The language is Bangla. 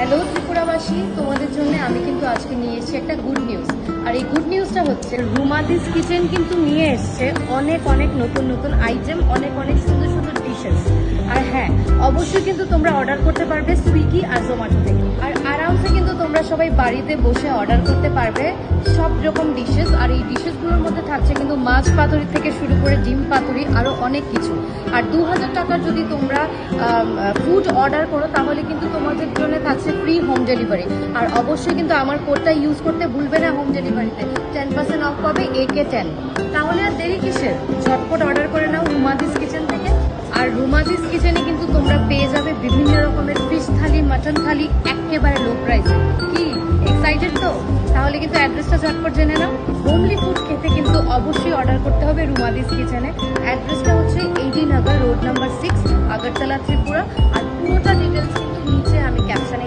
হ্যালো ত্রিপুরাবাসী, তোমাদের জন্য আমি কিন্তু আজকে নিয়ে এসেছি একটা গুড নিউজ। আর এই গুড নিউজটা হচ্ছে রুমাদিস কিচেন কিন্তু নিয়ে এসছে অনেক অনেক নতুন নতুন আইটেম, অনেক অনেক সুন্দর সুন্দর ডিশেস। আর হ্যাঁ, অবশ্যই কিন্তু তোমরা অর্ডার করতে পারবে সুইগি আর জোম্যাটো থেকে। আর আরামসে কিন্তু তোমরা সবাই বাড়িতে বসে অর্ডার করতে পারবে সব রকম ডিশেস। আর এই ডিশেসগুলোর মধ্যে থাকছে কিন্তু মাছ পাতুরি থেকে শুরু করে ডিম পাতুরি, আরও অনেক কিছু। আর 2000 টাকার যদি তোমরা ফুড অর্ডার করো তাহলে কিন্তু তোমাদের জন্য থাকছে ফ্রি হোম ডেলিভারি। আর অবশ্যই কিন্তু আমার কোডটা ইউজ করতে ভুলবে না। হোম ডেলিভারিতে 10% অফ পাবে, AK10। তাহলে আর দেরি কিসের, ঝটপট অর্ডার করে নাও রুমাদিস কিচেন থেকে। আর রুমাদিস কিচেনে কিন্তু তোমরা পেয়ে যাবে বিভিন্ন রকমের ফিশ থালি, মাটন থালি একেবারে লো প্রাইসে। কি এক্সাইটেড তো? তাহলে কিন্তু অ্যাড্রেসটা ঝটপট জেনে নাও। হোমলি ফুড খেতে কিন্তু অবশ্যই অর্ডার করতে হবে রুমাদিস কিচেনে। অ্যাড্রেসটা হচ্ছে 18 নগর রোড নাম্বার 6, আগরতলা, ত্রিপুরা। আর পুরোটা ডিটেলস কিন্তু নিচে আমি ক্যাপশনে